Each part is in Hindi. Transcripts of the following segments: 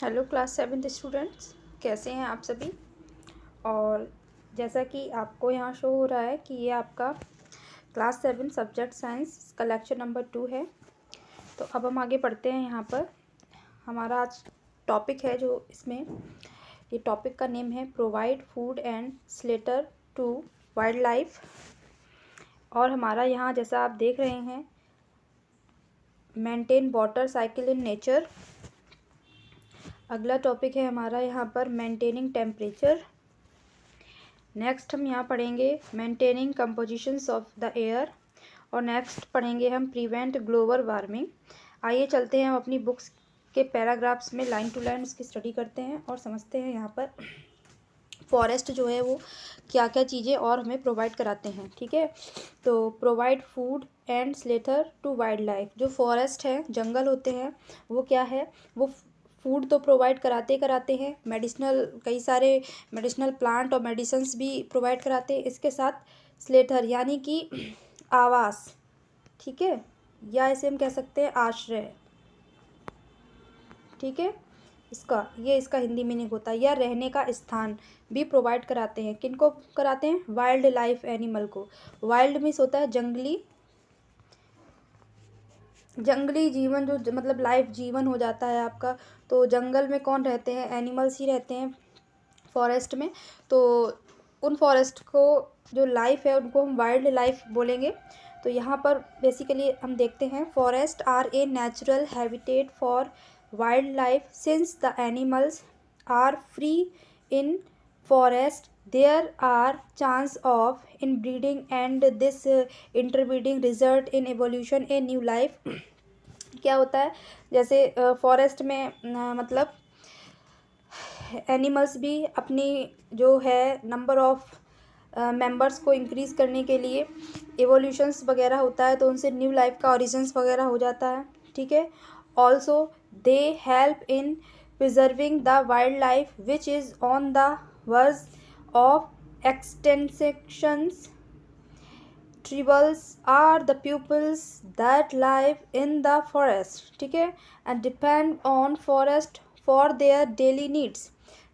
हेलो क्लास 7th स्टूडेंट्स, कैसे हैं आप सभी। और जैसा कि आपको यहाँ शो हो रहा है कि ये आपका क्लास 7 सब्जेक्ट साइंस का लेक्चर नंबर 2 है। तो अब हम आगे पढ़ते हैं। यहाँ पर हमारा आज टॉपिक है, जो इसमें ये टॉपिक का नेम है provide food and shelter to wild life. और हमारा यहाँ जैसा आप देख रहे हैं, maintain water cycle in nature. अगला टॉपिक है हमारा यहाँ पर मेंटेनिंग टेम्परेचर। नेक्स्ट हम यहाँ पढ़ेंगे maintaining compositions of the air. और नेक्स्ट पढ़ेंगे हम प्रिवेंट ग्लोबल वार्मिंग। आइए चलते हैं हम अपनी बुक्स के पैराग्राफ्स में लाइन टू लाइन उसकी स्टडी करते हैं और समझते हैं यहाँ पर फॉरेस्ट जो है वो क्या क्या चीज़ें और हमें प्रोवाइड कराते हैं। ठीक है, तो provide food and shelter to wild life. जो फॉरेस्ट है, जंगल होते हैं, वो क्या है, वो फूड तो प्रोवाइड कराते हैं, मेडिसिनल कई सारे मेडिसिनल प्लांट और मेडिसिन्स भी प्रोवाइड कराते हैं। इसके साथ स्लेटर यानी कि आवास, ठीक है, या इसे हम कह सकते हैं आश्रय। ठीक है, इसका हिंदी मीनिंग होता है, या रहने का स्थान भी प्रोवाइड कराते हैं। किनको कराते हैं? वाइल्ड लाइफ एनिमल को। वाइल्ड मीन्स होता है जंगली जीवन, जो मतलब लाइफ जीवन हो जाता है आपका। तो जंगल में कौन रहते हैं? एनिमल्स ही रहते हैं फॉरेस्ट में। तो उन फॉरेस्ट को जो लाइफ है उनको हम वाइल्ड लाइफ बोलेंगे। तो यहाँ पर बेसिकली हम देखते हैं forest are a natural habitat for wild life since the animals are free in forest there are chance of inbreeding and this interbreeding result in evolution a new life। क्या होता है, जैसे फॉरेस्ट में मतलब एनिमल्स भी अपनी जो है नंबर ऑफ मेंबर्स को इंक्रीज़ करने के लिए एवोल्यूशंस वगैरह होता है, तो उनसे न्यू लाइफ का ओरिजिन्स वगैरह हो जाता है। ठीक है, also they help in preserving the wild life which is on the verge of extensions. Tribals are the pupils that live in the forest, ठीक है, and depend on forest for their daily needs।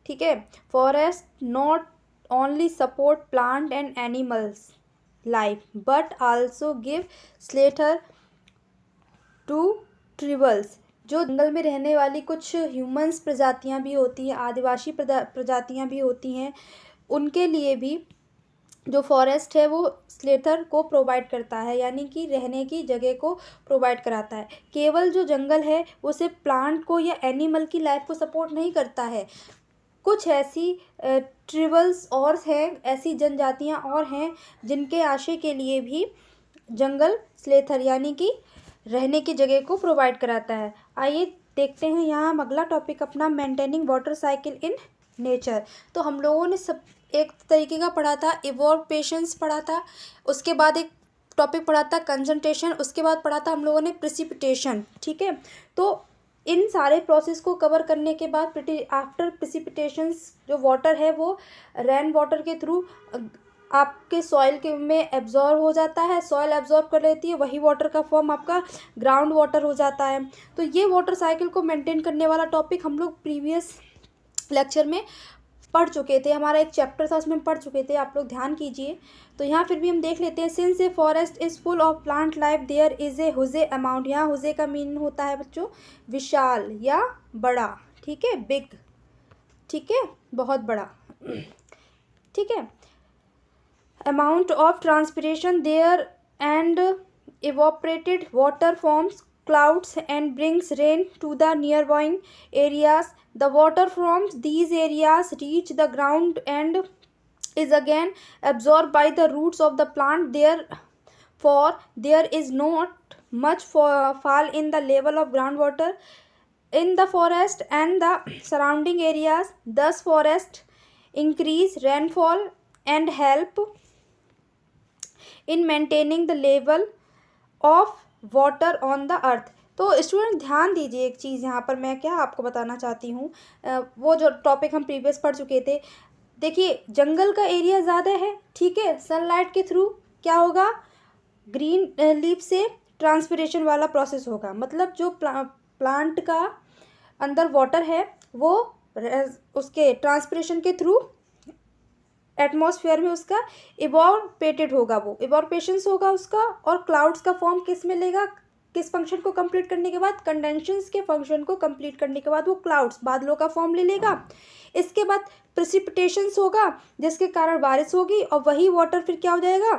ठीक है, forest not only support plant and animals life but also give shelter to tribals। जो जंगल में रहने वाली कुछ ह्यूमंस प्रजातियां भी होती हैं, आदिवासी प्रजातियां भी होती हैं, उनके लिए भी जो फॉरेस्ट है वो स्लेटर को प्रोवाइड करता है, यानी कि रहने की जगह को प्रोवाइड कराता है। केवल जो जंगल है वो सिर्फ प्लांट को या एनिमल की लाइफ को सपोर्ट नहीं करता है। कुछ ऐसी ट्रिबल्स और हैं, ऐसी जनजातियां और हैं जिनके आशय के लिए भी जंगल स्लेटर यानी कि रहने की जगह को प्रोवाइड कराता है। आइए देखते हैं यहाँ हम अगला टॉपिक अपना maintaining water cycle in nature. तो हम लोगों ने सब एक तरीके का पढ़ा था, इवोर्पेशंस पढ़ा था, उसके बाद एक टॉपिक पढ़ा था कंसंट्रेशन, उसके बाद पढ़ा था हम लोगों ने प्रिसिपिटेशन। ठीक है, तो इन सारे प्रोसेस को कवर करने के बाद आफ्टर प्रिसिपिटेशंस जो वाटर है वो रेन वाटर के थ्रू आपके सॉइल के में एब्जॉर्ब हो जाता है, सॉइल एब्जॉर्ब कर लेती है, वही वाटर का फॉर्म आपका ग्राउंड वाटर हो जाता है। तो ये वाटर साइकिल को मेंटेन करने वाला टॉपिक हम लोग प्रीवियस लेक्चर में पढ़ चुके थे, हमारा एक चैप्टर था उसमें पढ़ चुके थे, आप लोग ध्यान कीजिए। तो यहाँ फिर भी हम देख लेते हैं। Since a forest is full of plant life there is a huge amount. यहाँ हुजे का मीनिंग होता है बच्चों विशाल या बड़ा। ठीक है, बिग, ठीक है, बहुत बड़ा। ठीक है, amount of transpiration there and evaporated water forms clouds and brings rain to the nearby areas। The water from these areas reach the ground and is again absorbed by the roots of the plant, therefore there is not much fall in the level of groundwater in the forest and the surrounding areas। Thus forest increase rainfall and help in maintaining the level of water on the earth. तो स्टूडेंट ध्यान दीजिए, एक चीज़ यहाँ पर मैं क्या आपको बताना चाहती हूँ, वो जो टॉपिक हम प्रीवियस पढ़ चुके थे। देखिए, जंगल का एरिया ज़्यादा है, ठीक है, सनलाइट के थ्रू क्या होगा, ग्रीन लीफ से ट्रांसपिरेशन वाला प्रोसेस होगा। मतलब जो प्लांट का अंदर वाटर है वो उसके ट्रांसपिरेशन के थ्रू एटमॉस्फेयर में उसका इवॉर्पेटेड होगा, वो इवॉर्पेशंस होगा उसका। और क्लाउड्स का फॉर्म किस में लेगा, किस फंक्शन को कंप्लीट करने के बाद, कंडेंशंस के फंक्शन को कंप्लीट करने के बाद वो क्लाउड्स बादलों का फॉर्म ले लेगा। इसके बाद प्रेसिपिटेशंस होगा जिसके कारण बारिश होगी, और वही वाटर फिर क्या हो जाएगा,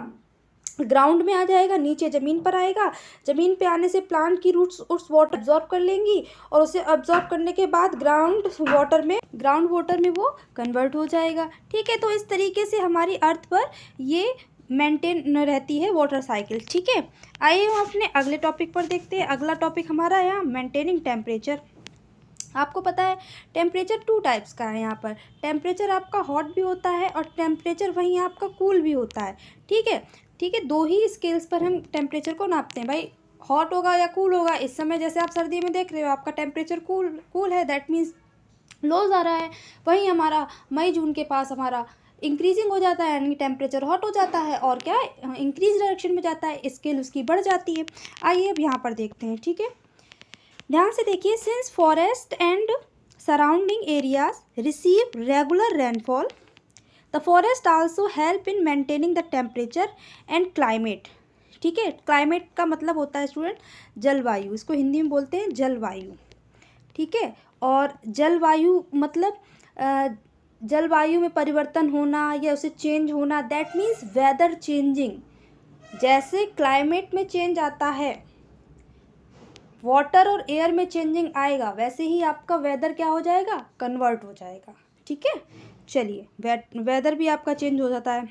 ग्राउंड में आ जाएगा, नीचे ज़मीन पर आएगा। ज़मीन पे आने से प्लांट की रूट्स उस वाटर अब्जॉर्ब कर लेंगी, और उसे अब्जॉर्ब करने के बाद ग्राउंड वाटर में वो कन्वर्ट हो जाएगा। ठीक है, तो इस तरीके से हमारी अर्थ पर ये मेंटेन रहती है वाटर साइकिल। ठीक है, आइए हम अपने अगले टॉपिक पर देखते हैं। अगला टॉपिक हमारा है मेंटेनिंग टेम्परेचर। आपको पता है टेम्परेचर 2 टाइप्स का है यहाँ पर। टेम्परेचर आपका हॉट भी होता है और टेम्परेचर वहीं आपका कूल भी होता है। ठीक है, 2 ही स्केल्स पर हम टेम्परेचर को नापते हैं भाई, हॉट होगा या कूल होगा। इस समय जैसे आप सर्दी में देख रहे हो आपका टेम्परेचर कूल है, दैट मीन्स लो जा रहा है। वहीं हमारा मई जून के पास हमारा इंक्रीजिंग हो जाता है, यानी टेम्परेचर हॉट हो जाता है और क्या इंक्रीज डायरेक्शन में जाता है, स्केल उसकी बढ़ जाती है। आइए अब यहाँ पर देखते हैं। ठीक है, ध्यान से देखिए। Since forest and surrounding areas receive regular rainfall, the forest also help in maintaining the temperature and climate. ठीक है, क्लाइमेट का मतलब होता है स्टूडेंट जलवायु, इसको हिंदी में बोलते हैं जलवायु। ठीक है, और जलवायु मतलब जलवायु में परिवर्तन होना या उसे चेंज होना, दैट मीन्स वेदर चेंजिंग। जैसे क्लाइमेट में चेंज आता है, वाटर और एयर में चेंजिंग आएगा, वैसे ही आपका वेदर क्या हो जाएगा, कन्वर्ट हो जाएगा। ठीक है, चलिए वेदर भी आपका चेंज हो जाता है।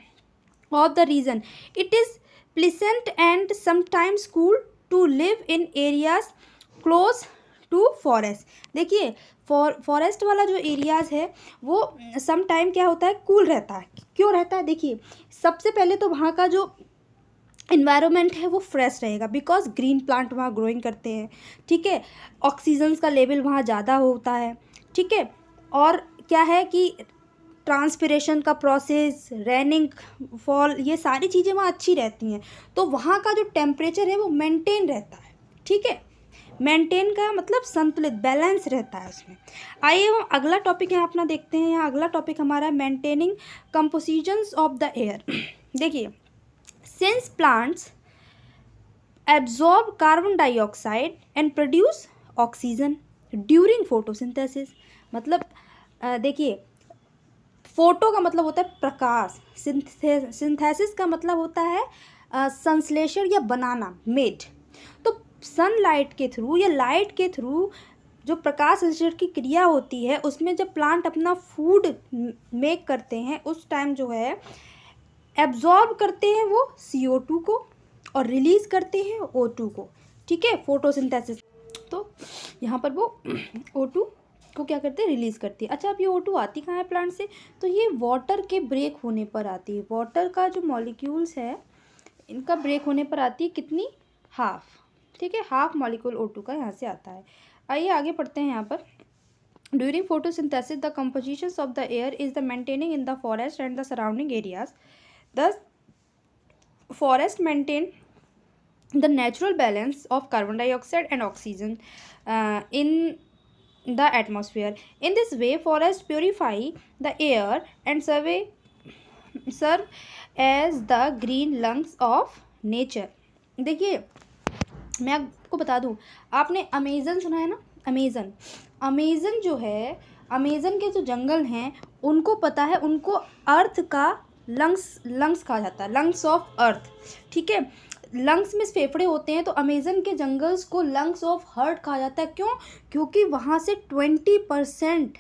Of the reason it is pleasant and sometimes cool to live in areas close to forest. देखिए फॉरेस्ट वाला जो एरियाज़ है वो सम टाइम क्या होता है, कूल रहता है। क्यों रहता है, देखिए सबसे पहले तो वहाँ का जो इन्वायरमेंट है वो फ्रेश रहेगा, बिकॉज ग्रीन प्लांट वहाँ ग्रोइंग करते हैं। ठीक है, ऑक्सीजन का लेवल वहाँ ज़्यादा होता है। ठीक है, और क्या है कि ट्रांसपिरेशन का प्रोसेस, रेनिंग फॉल, ये सारी चीज़ें वहाँ अच्छी रहती हैं, तो वहाँ का जो टेम्परेचर है वो मेंटेन रहता है। ठीक है, मेंटेन का मतलब संतुलित, बैलेंस रहता है उसमें। आइए हम अगला टॉपिक यहाँ अपना देखते हैं। यहाँ अगला टॉपिक हमारा है maintaining compositions of the air. देखिए, since plants absorb carbon dioxide and produce oxygen during photosynthesis. मतलब देखिए फोटो का मतलब होता है प्रकाश, सिंथेसिस का मतलब होता है संश्लेषण या बनाना, मेड। तो सनलाइट के थ्रू या लाइट के थ्रू जो प्रकाश संश्लेषण की क्रिया होती है, उसमें जब प्लांट अपना फूड मेक करते हैं उस टाइम जो है एब्जॉर्ब करते हैं वो CO2 को और रिलीज़ करते हैं O2 को। ठीक है, फोटोसिंथेसिस। तो यहाँ पर वो O2 को क्या करते हैं, रिलीज़ करती है। अच्छा, अब ये O2 आती कहाँ है प्लांट से, तो ये वाटर के ब्रेक होने पर आती है। वाटर का जो मॉलिक्यूल्स है इनका ब्रेक होने पर आती है, कितनी, हाफ। ठीक है, हाफ मॉलिक्यूल O2 का यहाँ से आता है। आइए आगे पढ़ते हैं। यहाँ पर during photosynthesis the compositions of the air is the maintaining in the forest and the surrounding areas. The forest maintain the natural balance of carbon dioxide and oxygen in the atmosphere. In this way, forests purify the air and serve as the green lungs of nature. देखिए मैं आपको बता दूं, आपने अमेज़न सुना है ना, अमेज़न जो है, अमेज़न के जो जंगल हैं उनको पता है, उनको अर्थ का लंग्स कहा जाता है, लंग्स ऑफ अर्थ। ठीक है, लंग्स में फेफड़े होते हैं, तो अमेज़न के जंगल्स को लंग्स ऑफ हर्ट कहा जाता है। क्यों, क्योंकि वहाँ से 20%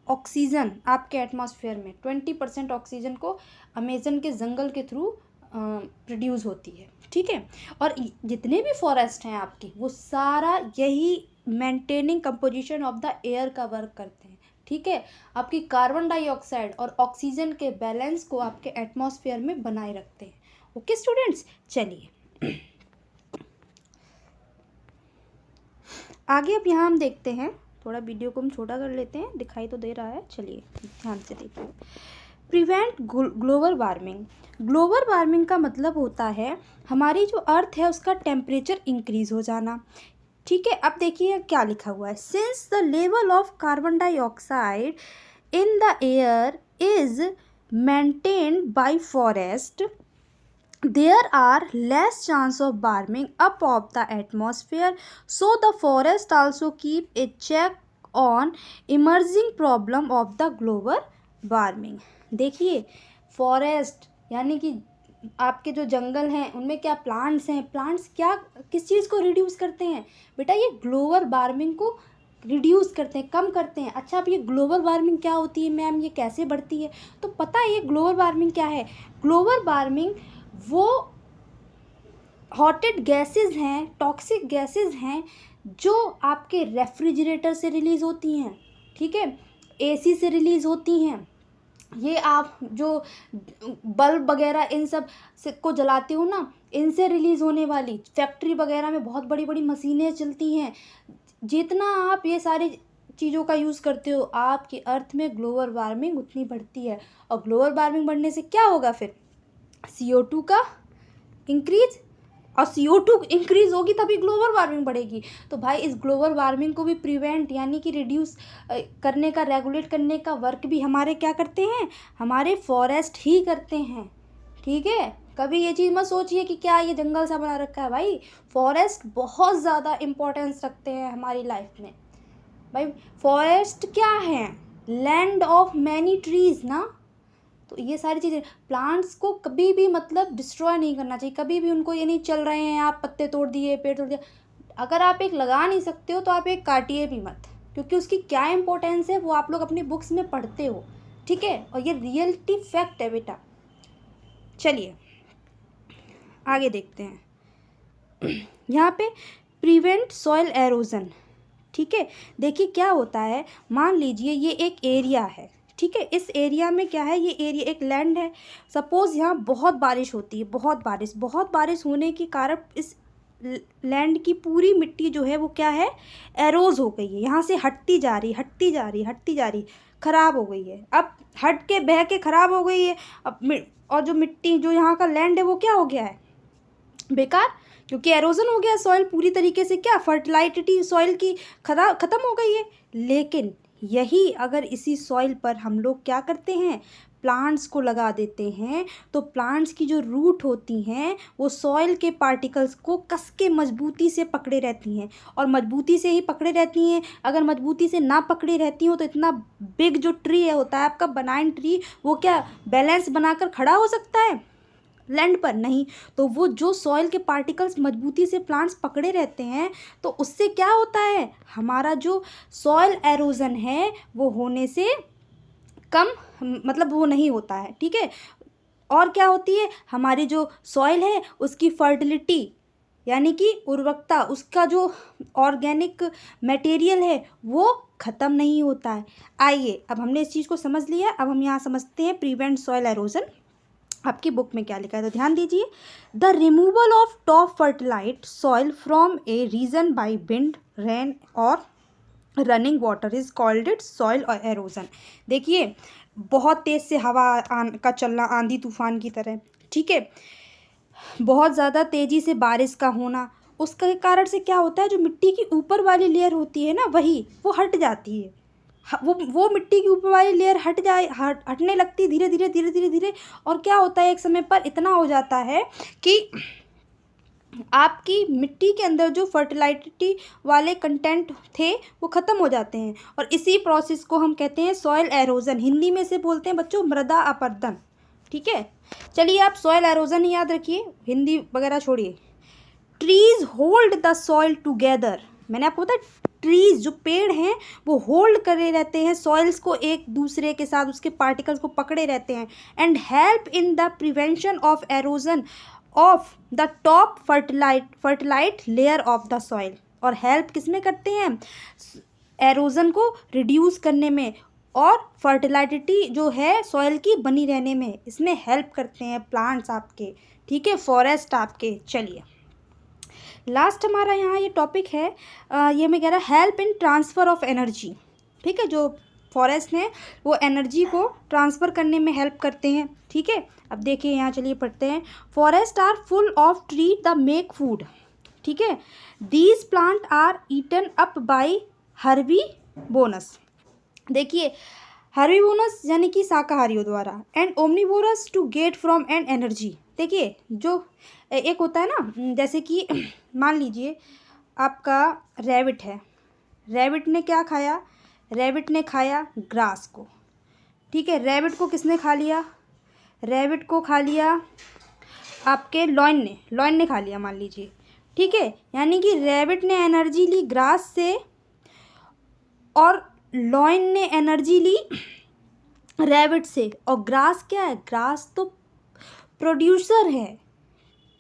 ऑक्सीजन आपके एटमॉस्फेयर में 20% ऑक्सीजन को अमेज़न के जंगल के थ्रू प्रोड्यूस होती है। ठीक है, और जितने भी फॉरेस्ट हैं आपके, वो सारा यही maintaining composition of the air का वर्क करते हैं। ठीक है, आपकी कार्बन डाइऑक्साइड और ऑक्सीजन के बैलेंस को आपके एटमॉस्फेयर में बनाए रखते हैं। ओके स्टूडेंट्स, चलिए आगे अब यहाँ हम देखते हैं। थोड़ा वीडियो को हम छोटा कर लेते हैं, दिखाई तो दे रहा है, चलिए ध्यान से देखिए। Prevent global warming. Global warming का मतलब होता है हमारी जो अर्थ है उसका टेम्परेचर इंक्रीज़ हो जाना। ठीक है, अब देखिए क्या लिखा हुआ है, since the level of carbon dioxide in the air is maintained by forest, there are less chance of warming up of the atmosphere, so the forest also keep a check on emerging problem of the global warming। देखिए फॉरेस्ट यानी कि आपके जो जंगल हैं उनमें क्या प्लांट्स हैं, प्लांट्स क्या किस चीज़ को रिड्यूस करते हैं बेटा, ये ग्लोबल वार्मिंग को रिड्यूस करते हैं, कम करते हैं। अच्छा, अब ये ग्लोबल वार्मिंग क्या होती है मैम, ये कैसे बढ़ती है, तो पता है ये ग्लोबल वार्मिंग क्या है। ग्लोबल वार्मिंग वो हॉटेड गैसेस हैं, टॉक्सिक गैसेस हैं जो आपके रेफ्रिजरेटर से रिलीज़ होती हैं, ठीक है, एसी से रिलीज़ होती हैं, ये आप जो बल्ब वगैरह इन सब से को जलाते हो ना, इनसे रिलीज़ होने वाली, फैक्ट्री वगैरह में बहुत बड़ी बड़ी मशीनें चलती हैं, जितना आप ये सारी चीज़ों का यूज़ करते हो आपकी अर्थ में ग्लोबल वार्मिंग उतनी बढ़ती है। और ग्लोबल वार्मिंग बढ़ने से क्या होगा, फिर CO2 का इंक्रीज, और CO2 इंक्रीज होगी तभी ग्लोबल वार्मिंग बढ़ेगी। तो भाई इस ग्लोबल वार्मिंग को भी प्रिवेंट यानी कि रिड्यूस करने का, रेगुलेट करने का वर्क भी हमारे क्या करते हैं, हमारे फॉरेस्ट ही करते हैं, ठीक है। कभी ये चीज़ मत सोचिए कि क्या ये जंगल सा बना रखा है, भाई फॉरेस्ट बहुत ज़्यादा इम्पोर्टेंस रखते हैं हमारी लाइफ में। भाई फॉरेस्ट क्या है, लैंड ऑफ मैनी ट्रीज़ ना, तो ये सारी चीज़ें, प्लांट्स को कभी भी मतलब डिस्ट्रॉय नहीं करना चाहिए, कभी भी उनको ये नहीं चल रहे हैं आप पत्ते तोड़ दिए, पेड़ तोड़ दिया। अगर आप एक लगा नहीं सकते हो तो आप एक काटिए भी मत, क्योंकि उसकी क्या इंपॉर्टेंस है वो आप लोग अपनी बुक्स में पढ़ते हो, ठीक है, और ये रियलिटी फैक्ट है बेटा। चलिए आगे देखते हैं। यहाँ पे प्रिवेंट सॉइल एरोजन, ठीक है। देखिए क्या होता है, मान लीजिए ये एक एरिया है, ठीक है, इस एरिया में क्या है, ये एरिया एक लैंड है, सपोज़ यहाँ बहुत बारिश होती है, बहुत बारिश होने के कारण इस लैंड की पूरी मिट्टी जो है वो क्या है, एरोज हो गई है, यहाँ से हटती जा रही, ख़राब हो गई है, अब हट के बह के ख़राब हो गई है। अब और जो मिट्टी जो यहाँ का लैंड है वो क्या हो गया है, बेकार, क्योंकि एरोजन हो गया, सॉइल पूरी तरीके से क्या, फर्टिलाइटी सॉइल की ख़त्म हो गई है। लेकिन यही अगर इसी सॉइल पर हम लोग क्या करते हैं, प्लांट्स को लगा देते हैं, तो प्लांट्स की जो रूट होती हैं वो सॉइल के पार्टिकल्स को कस के मजबूती से पकड़े रहती हैं, और मजबूती से ही पकड़े रहती हैं। अगर मजबूती से ना पकड़े रहती हो तो इतना बिग जो ट्री है होता है आपका बनाना ट्री, वो क्या बैलेंस बनाकर खड़ा हो सकता है लैंड पर, नहीं। तो वो जो सॉइल के पार्टिकल्स मजबूती से प्लांट्स पकड़े रहते हैं, तो उससे क्या होता है, हमारा जो सॉइल एरोजन है वो होने से कम, मतलब वो नहीं होता है, ठीक है। और क्या होती है, हमारी जो सॉइल है उसकी फर्टिलिटी यानी कि उर्वरकता, उसका जो ऑर्गेनिक मटेरियल है वो ख़त्म नहीं होता है। आइए अब हमने इस चीज़ को समझ लिया, अब हम यहाँ समझते हैं प्रिवेंट सॉइल एरोजन। आपकी बुक में क्या लिखा है, तो ध्यान दीजिए, the removal of top fertile soil from a region by wind, rain और running water is called it soil erosion. देखिए बहुत तेज़ से हवा का चलना, आंधी तूफान की तरह, ठीक है, बहुत ज़्यादा तेज़ी से बारिश का होना, उसके कारण से क्या होता है, जो मिट्टी की ऊपर वाली लेयर होती है ना वही वो हट जाती है, वो मिट्टी की ऊपर वाली लेयर हटने लगती धीरे धीरे, और क्या होता है एक समय पर इतना हो जाता है कि आपकी मिट्टी के अंदर जो फर्टिलाइटी वाले कंटेंट थे वो ख़त्म हो जाते हैं, और इसी प्रोसेस को हम कहते हैं सॉइल एरोजन। हिंदी में से बोलते हैं बच्चों मृदा अपरदन, ठीक है। चलिए आप सॉइल एरोजन ही याद रखिए, हिंदी वगैरह छोड़िए। Trees hold the soil together, मैंने आपको बताया ट्रीज जो पेड़ हैं वो होल्ड करे रहते हैं सॉइल्स को एक दूसरे के साथ, उसके पार्टिकल्स को पकड़े रहते हैं, and help in the prevention of erosion of the top फर्टिलाइट layer of the soil. और हेल्प किस में करते हैं, एरोजन को रिड्यूस करने में, और फर्टिलाइटी जो है सॉइल की बनी रहने में, इसमें हेल्प करते हैं प्लांट्स आपके, ठीक है, फॉरेस्ट आपके। चलिए लास्ट हमारा यहाँ ये टॉपिक है, ये मैं कह रहा help in transfer of energy, ठीक है, जो फॉरेस्ट हैं वो एनर्जी को ट्रांसफ़र करने में हेल्प करते हैं, ठीक है। अब देखिए यहाँ चलिए पढ़ते हैं, forest are full of tree the make food, ठीक है। These plant are eaten up by herbivores, देखिए हर्बीवोरस यानी कि शाकाहारियों द्वारा, and omnivores to get from an energy. देखिए जो एक होता है ना, जैसे कि मान लीजिए आपका रैबिट है, रैबिट ने क्या खाया, रैबिट ने खाया ग्रास को, ठीक है। रैबिट को किसने खा लिया, रैबिट को खा लिया आपके लॉयन ने खा लिया मान लीजिए, ठीक है। यानी कि रैबिट ने एनर्जी ली ग्रास से और लॉयन ने एनर्जी ली रैबिट से। और ग्रास क्या है, ग्रास तो प्रोड्यूसर है,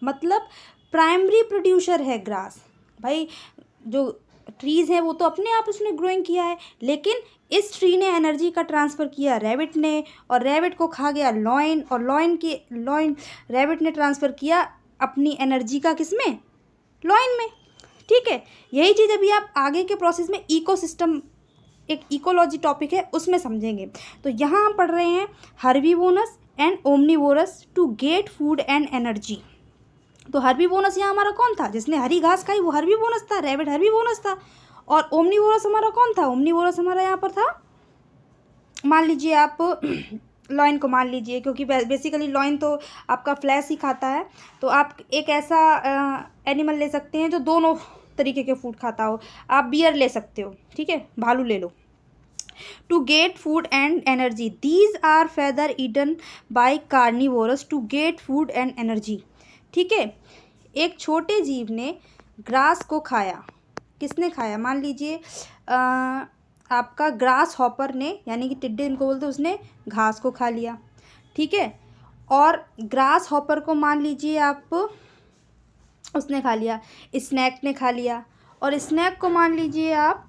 मतलब प्राइमरी प्रोड्यूसर है ग्रास। भाई जो ट्रीज़ हैं वो तो अपने आप उसने ग्रोइंग किया है, लेकिन इस ट्री ने एनर्जी का ट्रांसफ़र किया रैबिट ने, और रैबिट को खा गया लॉयन, और लॉयन रैबिट ने ट्रांसफ़र किया अपनी एनर्जी का किसमें, लॉयन में, ठीक है। यही चीज़ अभी आप आगे के प्रोसेस में इकोसिस्टम, एक इकोलॉजी टॉपिक है उसमें समझेंगे। तो यहाँ हम पढ़ रहे हैं herbivores and omnivores to get food and energy. तो हर्बीवोरस यहाँ हमारा कौन था, जिसने हरी घास खाई वो हर्बीवोरस था, रैबिट हर्बीवोरस था। और ओमनीवोरस हमारा कौन था, ओमनीवोरस हमारा यहाँ पर था, मान लीजिए आप लॉयन को मान लीजिए, क्योंकि बेसिकली लॉयन तो आपका फ्लैश ही खाता है। तो आप एक ऐसा एनिमल ले सकते हैं जो दोनों तरीके के फूड खाता हो, आप बियर ले सकते हो, ठीक है, भालू ले लो। To get food and energy, these are further eaten by carnivorous to get food and energy, ठीक है। एक छोटे जीव ने ग्रास को खाया, किसने खाया, मान लीजिए आपका ग्रास हॉपर ने, यानी कि टिड्डे इनको बोलते, उसने घास को खा लिया, ठीक है। और ग्रास हॉपर को मान लीजिए आप, उसने खा लिया, स्नैक ने खा लिया, और स्नैक को मान लीजिए आप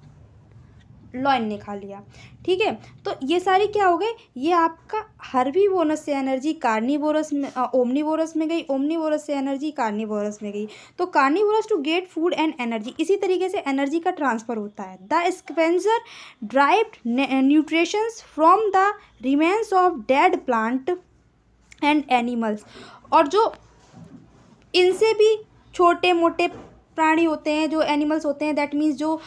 लॉयन ने खा लिया, ठीक है। तो ये सारी क्या हो गए, ये आपका हर्बीवोरस से एनर्जी कार्निवोरस में, ओमनीवोरस में गई, ओमनीवोरस से एनर्जी कार्निवोरस में गई। तो carnivorous to get food and energy, इसी तरीके से एनर्जी का ट्रांसफ़र होता है। The scavenger derived nutritions from the remains of dead plant and animals, और जो इनसे भी छोटे मोटे प्राणी होते हैं, जो एनिमल्स होते हैं, दैट मीन्स जो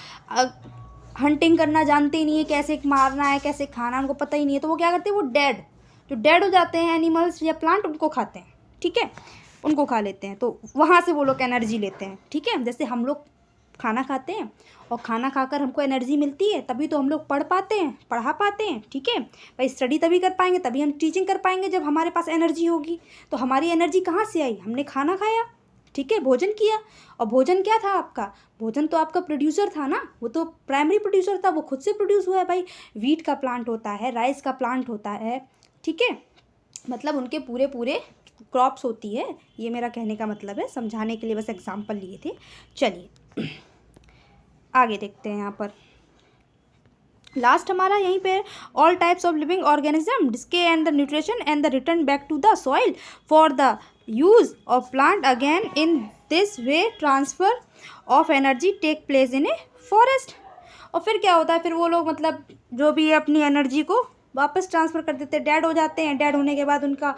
हंटिंग करना जानते ही नहीं है, कैसे मारना है कैसे खाना उनको पता ही नहीं है, तो वो क्या करते हैं, वो जो डेड हो जाते हैं एनिमल्स या प्लांट, उनको खाते हैं, ठीक है, उनको खा लेते हैं। तो वहाँ से वो लोग एनर्जी लेते हैं, ठीक है। जैसे हम लोग खाना खाते हैं और खाना खाकर हमको एनर्जी मिलती है, तभी तो हम लोग पढ़ा पाते हैं, ठीक है। भाई स्टडी तभी कर पाएंगे, तभी हम टीचिंग कर पाएंगे जब हमारे पास एनर्जी होगी। तो हमारी एनर्जी कहाँ से आई, हमने खाना खाया, ठीक है, भोजन किया। और भोजन क्या था आपका, भोजन तो आपका प्रोड्यूसर था ना, वो तो प्राइमरी प्रोड्यूसर था, वो खुद से प्रोड्यूस हुआ है। भाई वीट का प्लांट होता है, राइस का प्लांट होता है, ठीक है, मतलब उनके पूरे क्रॉप्स होती है। ये मेरा कहने का मतलब है, समझाने के लिए बस एग्जांपल लिए थे। चलिए आगे देखते हैं। यहाँ पर लास्ट हमारा यहीं पे all types of living organism decay and the nutrition and the return back to the soil for the use of plant again, in this way transfer of energy take place in a forest. और फिर क्या होता है, फिर वो लोग मतलब जो भी है अपनी एनर्जी को वापस ट्रांसफ़र कर देते हैं, डेड हो जाते हैं। डेड होने के बाद उनका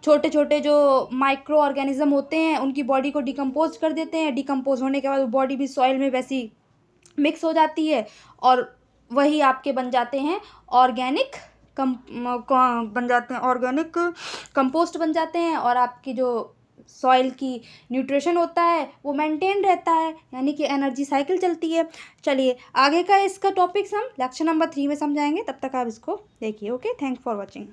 छोटे छोटे जो माइक्रो ऑर्गेनिज्म होते हैं उनकी बॉडी को डिकम्पोज कर देते हैं। डिकम्पोज होने के बाद वो बॉडी भी सॉइल में वैसी मिक्स हो जाती है, और वही आपके बन जाते हैं ऑर्गेनिक ऑर्गेनिक कंपोस्ट बन जाते हैं, और आपकी जो सॉइल की न्यूट्रिशन होता है वो मेंटेन रहता है, यानी कि एनर्जी साइकिल चलती है। चलिए आगे का इसका टॉपिक्स हम लेक्चर नंबर 3 में समझाएंगे, तब तक आप इसको देखिए। Okay, thanks for watching.